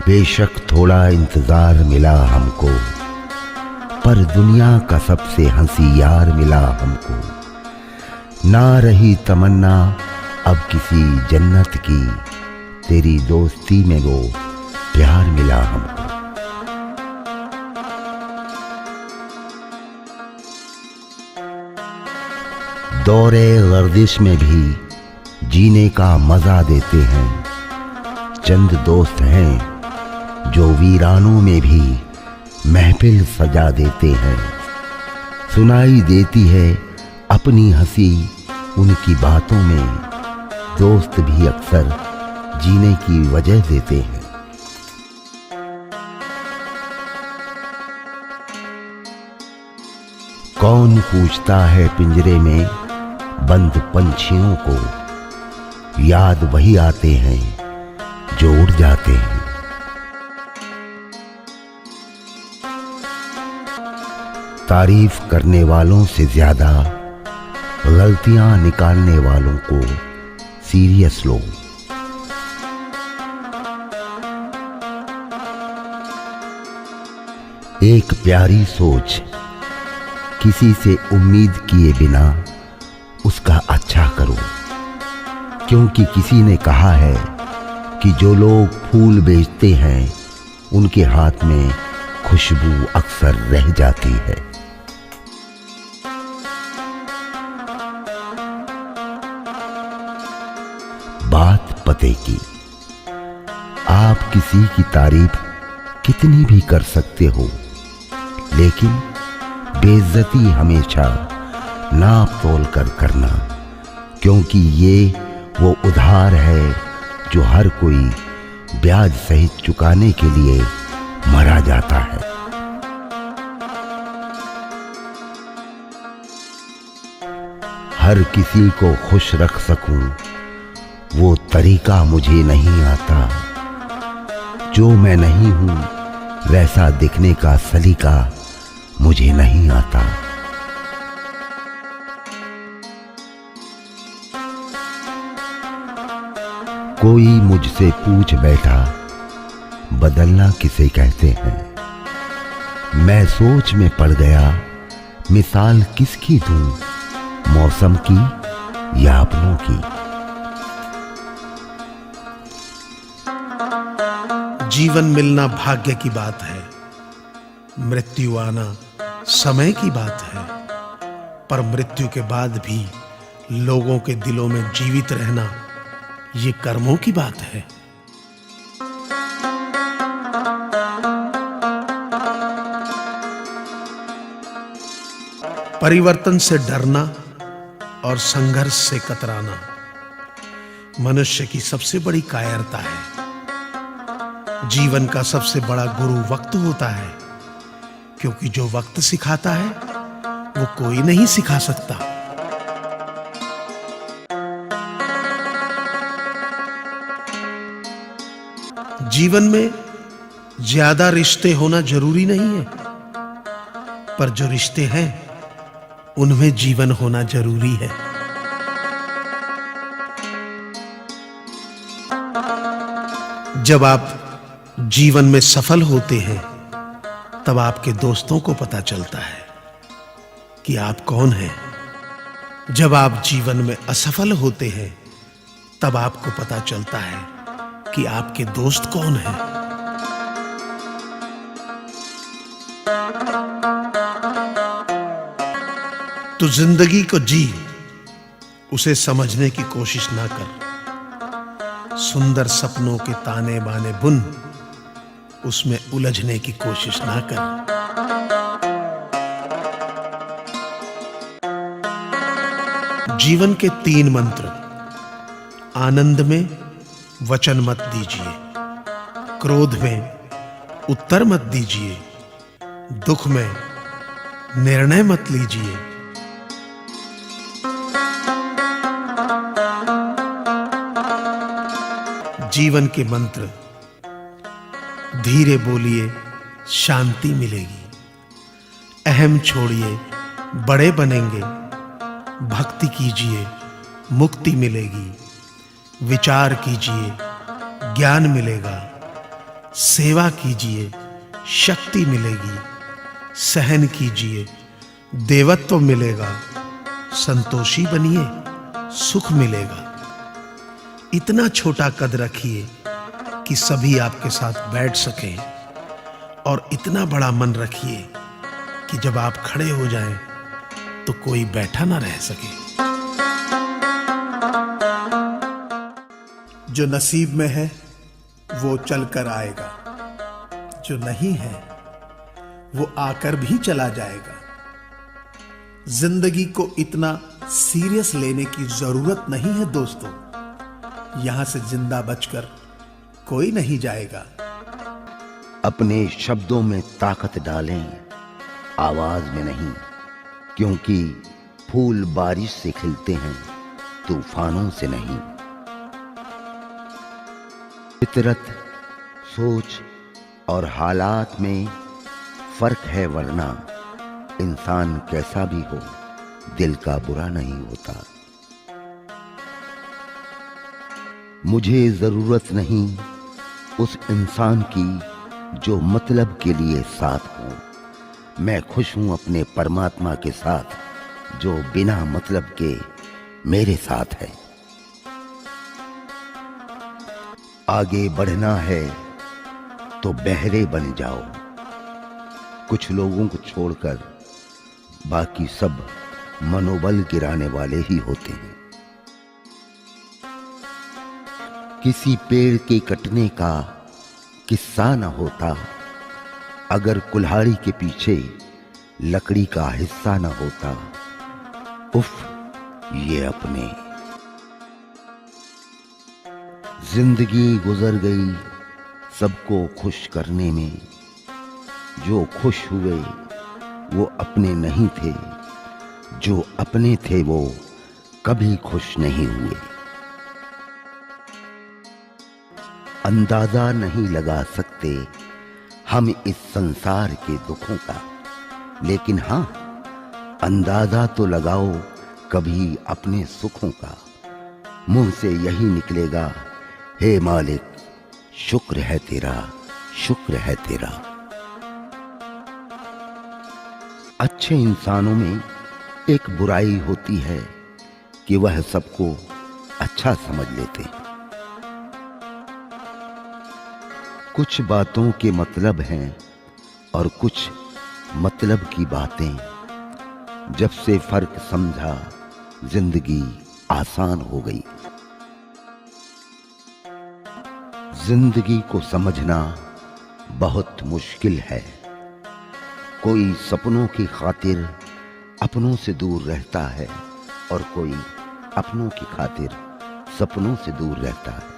बेशक थोड़ा इंतजार मिला हमको, पर दुनिया का सबसे हंसी यार मिला हमको। ना रही तमन्ना अब किसी जन्नत की, तेरी दोस्ती में वो प्यार मिला हमको। दौरे गर्दिश में भी जीने का मजा देते हैं, चंद दोस्त हैं जो वीरानों में भी महफिल सजा देते हैं। सुनाई देती है अपनी हंसी उनकी बातों में, दोस्त भी अक्सर जीने की वजह देते हैं। कौन पूछता है पिंजरे में बंद पंछियों को, याद वही आते हैं जो उड़ जाते हैं। तारीफ करने वालों से ज्यादा गलतियां निकालने वालों को सीरियस लो। एक प्यारी सोच, किसी से उम्मीद किए बिना उसका अच्छा करो, क्योंकि किसी ने कहा है कि जो लोग फूल बेचते हैं उनके हाथ में खुशबू अक्सर रह जाती है। बात पते की, आप किसी की तारीफ कितनी भी कर सकते हो, लेकिन बेइज्जती हमेशा नाप तोल कर करना, क्योंकि ये वो उधार है जो हर कोई ब्याज सहित चुकाने के लिए मरा जाता है। हर किसी को खुश रख सकूं वो तरीका मुझे नहीं आता, जो मैं नहीं हूं वैसा दिखने का सलीका मुझे नहीं आता। कोई मुझसे पूछ बैठा बदलना किसे कहते हैं, मैं सोच में पड़ गया मिसाल किसकी दूं, मौसम की या अपनों की। जीवन मिलना भाग्य की बात है, मृत्यु आना समय की बात है, पर मृत्यु के बाद भी लोगों के दिलों में जीवित रहना ये कर्मों की बात है। परिवर्तन से डरना और संघर्ष से कतराना मनुष्य की सबसे बड़ी कायरता है। जीवन का सबसे बड़ा गुरु वक्त होता है, क्योंकि जो वक्त सिखाता है वो कोई नहीं सिखा सकता। जीवन में ज्यादा रिश्ते होना जरूरी नहीं है, पर जो रिश्ते हैं उनमें जीवन होना जरूरी है। जब आप जीवन में सफल होते हैं तब आपके दोस्तों को पता चलता है कि आप कौन हैं। जब आप जीवन में असफल होते हैं तब आपको पता चलता है कि आपके दोस्त कौन हैं। तो जिंदगी को जी, उसे समझने की कोशिश ना कर। सुंदर सपनों के ताने बाने बुन, उसमें उलझने की कोशिश ना कर। जीवन के 3 मंत्र। आनंद में वचन मत दीजिए, क्रोध में उत्तर मत दीजिए, दुख में निर्णय मत लीजिए। जीवन के मंत्र। धीरे बोलिए, शांति मिलेगी। अहम छोड़िए, बड़े बनेंगे। भक्ति कीजिए, मुक्ति मिलेगी। विचार कीजिए, ज्ञान मिलेगा। सेवा कीजिए, शक्ति मिलेगी। सहन कीजिए, देवत्व मिलेगा। संतोषी बनिए, सुख मिलेगा। इतना छोटा कद रखिए कि सभी आपके साथ बैठ सकें, और इतना बड़ा मन रखिए कि जब आप खड़े हो जाएं तो कोई बैठा ना रह सके। जो नसीब में है वो चलकर आएगा, जो नहीं है वो आकर भी चला जाएगा। जिंदगी को इतना सीरियस लेने की जरूरत नहीं है दोस्तों। यहां से जिंदा बचकर कोई नहीं जाएगा। अपने शब्दों में ताकत डालें, आवाज में नहीं, क्योंकि फूल बारिश से खिलते हैं, तूफानों से नहीं। फितरत, सोच और हालात में फर्क है, वरना इंसान कैसा भी हो दिल का बुरा नहीं होता। मुझे जरूरत नहीं उस इंसान की जो मतलब के लिए साथ हो। मैं खुश हूं अपने परमात्मा के साथ जो बिना मतलब के मेरे साथ है। आगे बढ़ना है तो बहरे बन जाओ। कुछ लोगों को छोड़कर बाकी सब मनोबल गिराने वाले ही होते हैं। किसी पेड़ के कटने का किस्सा न होता अगर कुल्हाड़ी के पीछे लकड़ी का हिस्सा न होता। उफ, ये अपने। जिंदगी गुजर गई सबको खुश करने में। जो खुश हुए वो अपने नहीं थे, जो अपने थे वो कभी खुश नहीं हुए। अंदाजा नहीं लगा सकते हम इस संसार के दुखों का, लेकिन हां, अंदाजा तो लगाओ कभी अपने सुखों का। मुंह से यही निकलेगा, हे मालिक शुक्र है तेरा, शुक्र है तेरा। अच्छे इंसानों में एक बुराई होती है कि वह सबको अच्छा समझ लेते हैं। कुछ बातों के मतलब हैं और कुछ मतलब की बातें। जब से फर्क समझा जिंदगी आसान हो गई। जिंदगी को समझना बहुत मुश्किल है। कोई सपनों की खातिर अपनों से दूर रहता है और कोई अपनों की खातिर सपनों से दूर रहता है।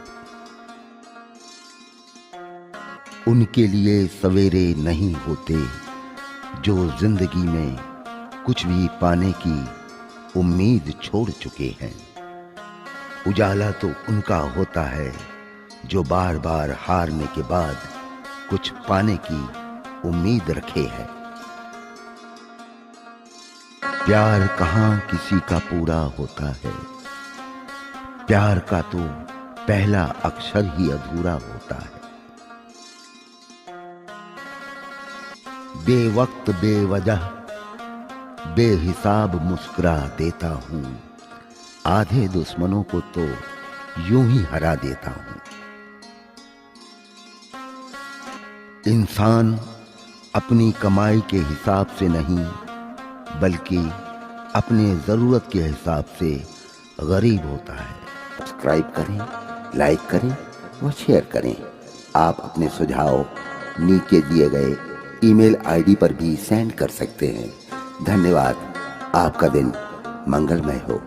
उनके लिए सवेरे नहीं होते जो जिंदगी में कुछ भी पाने की उम्मीद छोड़ चुके हैं। उजाला तो उनका होता है जो बार बार हारने के बाद कुछ पाने की उम्मीद रखे है। प्यार कहाँ किसी का पूरा होता है। प्यार का तो पहला अक्षर ही अधूरा होता है। बेवक्त बेवजह बेहिसाब मुस्कुरा देता हूं। आधे दुश्मनों को तो यूं ही हरा देता हूं। इंसान अपनी कमाई के हिसाब से नहीं बल्कि अपने जरूरत के हिसाब से गरीब होता है। सब्सक्राइब करें, लाइक करें और शेयर करें। आप अपने सुझाव नीचे दिए गए ईमेल आईडी पर भी सेंड कर सकते हैं। धन्यवाद। आपका दिन मंगलमय हो।